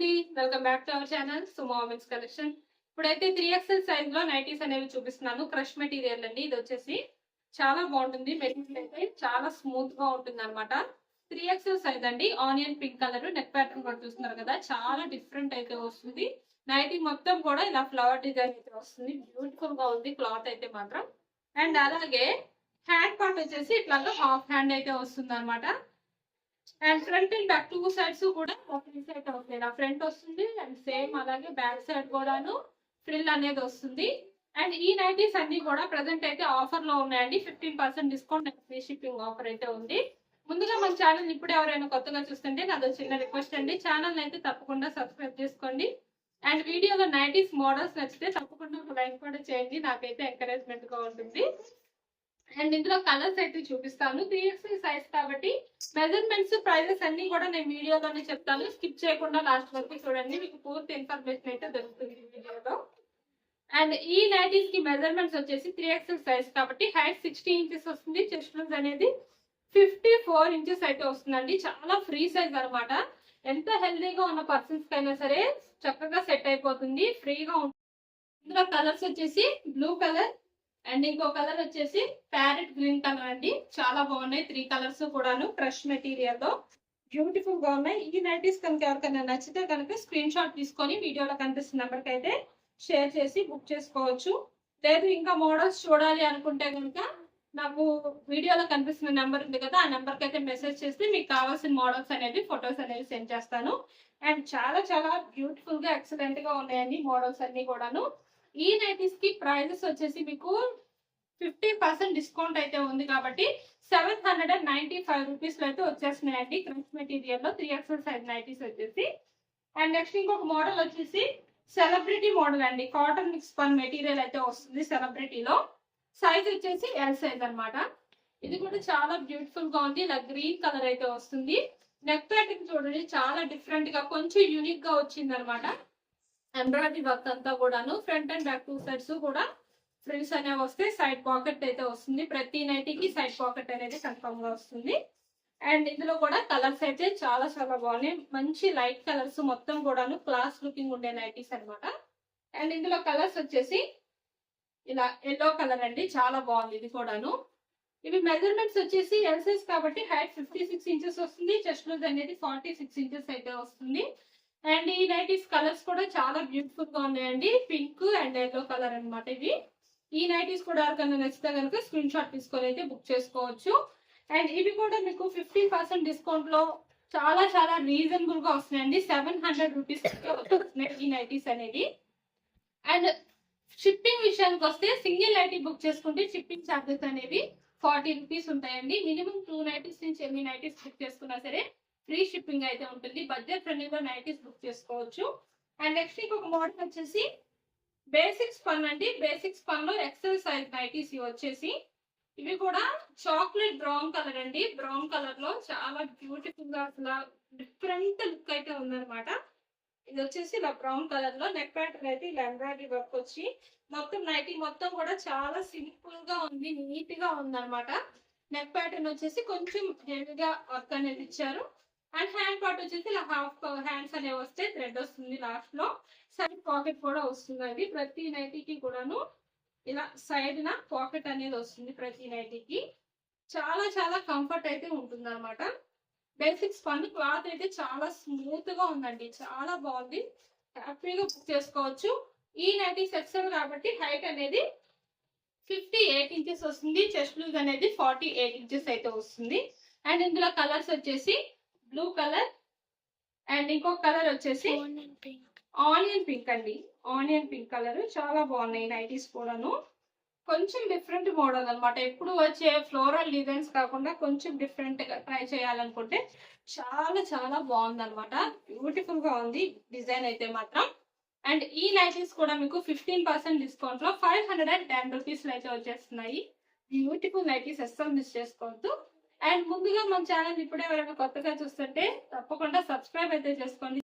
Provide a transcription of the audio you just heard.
అండి, welcome back to our channel Suma women's collection. ఇప్పుడైతే 3XL size లో nighties అనేవి చూపిస్తున్నాను. క్రష్ మెటీరియల్ అండి. ఇది వచ్చేసి చాలా బాగుంటుంది. మెటీరియల్ అయితే చాలా స్మూత్ గా ఉంటుంది అనమాట. 3XL సైజ్ అండి. Onion pink colour neck pattern కూడా చూస్తున్నారు కదా, చాలా డిఫరెంట్ అయితే వస్తుంది. నైటీ మొత్తం కూడా ఇలా ఫ్లవర్ డిజైన్ అయితే వస్తుంది. బ్యూటిఫుల్ గా ఉంది క్లాత్ అయితే మాత్రం. అండ్ అలాగే హ్యాండ్ పార్ట్ వచ్చేసి ఇట్లా హాఫ్ హ్యాండ్ అయితే వస్తుంది అనమాట. And front and back 2 sides కూడా ఒకే సైడ్ అవుతాయి. ఫ్రంట్ వస్తుంది అండ్ సేమ్ అలాగే బ్యాక్ సైడ్ కూడాను ఫ్రిల్ అనేది వస్తుంది. అండ్ ఈ నైటీస్ అన్ని కూడా ప్రెసెంట్ అయితే ఆఫర్ లో ఉన్నాయండి. 15% discount and free shipping offer అయితే ఉంది. ముందుగా మన ఛానల్ ఇప్పుడు ఎవరైనా కొత్తగా చూస్తుంటే నాదో చిన్న రిక్వెస్ట్ అండి, ఛానల్ అయితే తప్పకుండా సబ్స్క్రైబ్ చేసుకోండి. అండ్ వీడియోలో నైటీస్ మోడల్స్ నచ్చితే తప్పకుండా ఒక లైక్ కూడా చేయండి, నాకైతే ఎంకరేజ్మెంట్ గా ఉంటుంది. అండ్ ఇందులో కలర్స్ అయితే చూపిస్తాను. 3XL సైజ్ కాబట్టి మెజర్మెంట్స్ ప్రైజెస్ అన్ని కూడా నేను వీడియోలోనే చెప్తాను. స్కిప్ చేయకుండా లాస్ట్ వరకు చూడండి, మీకు పూర్తి ఇన్ఫర్మేషన్ అయితే దొరుకుతుంది ఈ వీడియోలో. అండ్ ఈ నైటీస్ కి మెజర్మెంట్స్ వచ్చేసి 3XL సైజ్ కాబట్టి హైట్ 60 ఇంచెస్ వస్తుంది. చెస్ట్ లూజ్ అనేది 54 ఇంచెస్ అయితే వస్తుందండి. చాలా ఫ్రీ సైజ్ అనమాట. ఎంత హెల్దీగా ఉన్న పర్సన్స్ కైనా సరే చక్కగా సెట్ అయిపోతుంది, ఫ్రీగా ఉంటుంది. ఇందులో కలర్స్ వచ్చేసి బ్లూ కలర్ అండ్ ఇంకో కలర్ వచ్చేసి ప్యారెట్ గ్రీన్ కలర్ అండి. చాలా బాగున్నాయి 3 కలర్స్ కూడాను. క్రష్ మెటీరియల్ తో బ్యూటిఫుల్ గా ఉన్నాయి. ఈ నైటీస్ కనుక ఎవరికైనా నచ్చితే కనుక స్క్రీన్ షాట్ తీసుకొని వీడియోలో కనిపిస్తున్న నెంబర్ కి అయితే షేర్ చేసి బుక్ చేసుకోవచ్చు. లేదు ఇంకా మోడల్స్ చూడాలి అనుకుంటే కనుక నాకు వీడియోలో కనిపిస్తున్న నెంబర్ ఉంది కదా, ఆ నెంబర్ కి అయితే మెసేజ్ చేస్తే మీకు కావాల్సిన మోడల్స్ అనేవి ఫొటోస్ అనేవి సెండ్ చేస్తాను. అండ్ చాలా చాలా బ్యూటిఫుల్ గా ఎక్సలెంట్ గా ఉన్నాయండి మోడల్స్ అన్ని కూడాను. ఈ నైటీస్ కి ప్రైజెస్ వచ్చేసి మీకు 50% డిస్కౌంట్ అయితే ఉంది కాబట్టి 795 రూపీస్ లో అయితే వచ్చేస్తున్నాయండి. క్రష్ మెటీరియల్ లో 3XL సైజ్ నైటీస్ వచ్చేసి. అండ్ నెక్స్ట్ ఇంకొక మోడల్ వచ్చేసి సెలబ్రిటీ మోడల్ అండి. కాటన్ మిక్స్ పన్ మెటీరియల్ అయితే వస్తుంది సెలబ్రిటీలో. సైజ్ వచ్చేసి ఎల్ సైజ్ అనమాట. ఇది కూడా చాలా బ్యూటిఫుల్ గా ఉంది. ఇలా గ్రీన్ కలర్ అయితే వస్తుంది. నెక్ ప్యాటర్న్ చూడండి, చాలా డిఫరెంట్ గా కొంచెం యూనిక్ గా వచ్చింది అనమాట. ఎంబ్రాయిడరీ వర్క్ అంతా కూడాను. ఫ్రంట్ అండ్ బ్యాక్ 2 సైడ్స్ కూడా ఫ్రిల్స్ అనేవి వస్తే సైడ్ పాకెట్ అయితే వస్తుంది. ప్రతి నైటీకి సైడ్ పాకెట్ అనేది కన్ఫర్మ్ గా వస్తుంది. అండ్ ఇందులో కూడా కలర్స్ అయితే చాలా చాలా బాగున్నాయి. మంచి లైట్ కలర్స్ మొత్తం కూడాను క్లాస్ లుకింగ్ ఉండే నైటీస్ అనమాట. అండ్ ఇందులో కలర్స్ వచ్చేసి ఇలా ఎల్లో కలర్ అండి, చాలా బాగుంది ఇది కూడాను. ఇవి మెజర్మెంట్స్ వచ్చేసి ఎల్ సైజ్ కాబట్టి హైట్ 56 ఇంచెస్ వస్తుంది. చెస్ట్ లూజ్ అనేది 46 ఇంచెస్ అయితే వస్తుంది. అండ్ ఈ నైటీస్ కలర్స్ కూడా చాలా బ్యూటిఫుల్ గా ఉన్నాయండి. పింక్ అండ్ ఎల్లో కలర్ అనమాట ఇవి. ఈ నైటీస్ కూడా ఎవరికైనా నచ్చితే కనుక స్క్రీన్ షాట్ తీసుకొని అయితే బుక్ చేసుకోవచ్చు. అండ్ ఇవి కూడా మీకు 15% డిస్కౌంట్ లో చాలా చాలా రీజనబుల్ గా వస్తున్నాయండి. 700 రూపీస్ వస్తున్నాయి ఈ నైటీస్ అనేది. అండ్ షిప్పింగ్ విషయానికి వస్తే సింగిల్ నైటీ బుక్ చేసుకుంటే షిప్పింగ్ ఛార్జెస్ అనేవి 40 రూపీస్ ఉంటాయండి. మినిమం 2 నైటీస్ నుంచి ఎన్ని నైటీస్ బుక్ చేసుకున్నా సరే ఫ్రీ షిప్పింగ్ అయితే ఉంటుంది. బడ్జెట్ ఫ్రెండ్లీగా నైటీస్ బుక్ చేసుకోవచ్చు. అండ్ నెక్స్ట్ ఇంకొక మోడల్ వచ్చేసి బేసిక్స్ పన్ అండి. బేసిక్స్ పన్ లో XL సైజ్ నైటీస్ వచ్చేసి ఇవి కూడా చాక్లెట్ బ్రౌన్ కలర్ అండి. బ్రౌన్ కలర్ లో చాలా బ్యూటిఫుల్ గా అసలు డిఫరెంట్ లుక్ అయితే ఉందన్నమాట. ఇది వచ్చేసి ఇలా బ్రౌన్ కలర్ లో నెక్ ప్యాటర్న్ అయితే ఇలా ఎంబ్రాయిడరీ వర్క్ వచ్చి మొత్తం నైటీ మొత్తం కూడా చాలా సింపుల్ గా ఉంది, నీట్ గా ఉంది అనమాట. నెక్ ప్యాటర్న్ వచ్చేసి కొంచెం హెవీగా వర్క్ అనేది ఇచ్చారు. అండ్ హ్యాండ్ పార్ట్ వచ్చేసి ఇలా హాఫ్ హ్యాండ్స్ అనేవి వస్తే థ్రెడ్ వస్తుంది లాస్ట్ లో. సైడ్ పాకెట్ కూడా వస్తుంది. ప్రతి నైటీకి కూడాను ఇలా సైడ్ నా పాకెట్ అనేది వస్తుంది ప్రతి నైటీకి. చాలా చాలా కంఫర్ట్ అయితే ఉంటుంది అనమాట. బేసిక్స్ పన్ను క్లాత్ అయితే చాలా స్మూత్ గా ఉందండి, చాలా బాగుంది. హ్యాపీగా బుక్ చేసుకోవచ్చు. ఈ నైటీస్ XL కాబట్టి హైట్ అనేది 58 ఇంచెస్ వస్తుంది. చెస్ట్ లూజ్ అనేది 48 ఇంచెస్ అయితే వస్తుంది. అండ్ ఇందులో కలర్స్ వచ్చేసి బ్లూ కలర్ అండ్ ఇంకొక కలర్ వచ్చేసి ఆనియన్ పింక్ అండి. ఆనియన్ పింక్ కలర్ చాలా బాగున్నాయి నైటీస్ కూడాను. కొంచెం డిఫరెంట్ మోడల్ అనమాట. ఎప్పుడు వచ్చే ఫ్లోరల్ డిజైన్స్ కాకుండా కొంచెం డిఫరెంట్ గా ట్రై చేయాలనుకుంటే చాలా చాలా బాగుంది అనమాట. బ్యూటిఫుల్ గా ఉంది డిజైన్ అయితే మాత్రం. అండ్ ఈ నైటీస్ కూడా మీకు 15% డిస్కౌంట్ లో 510 రూపీస్ అయితే వచ్చేస్తున్నాయి. బ్యూటిఫుల్ నైటీస్ అస్సలు మిస్ చేసుకోవద్దు. అండ్ ముందుగా మన ఛానల్ ఇప్పుడే ఎవరైనా కొత్తగా చూస్తుంటే తప్పకుండా సబ్స్క్రైబ్ అయితే చేసుకోండి.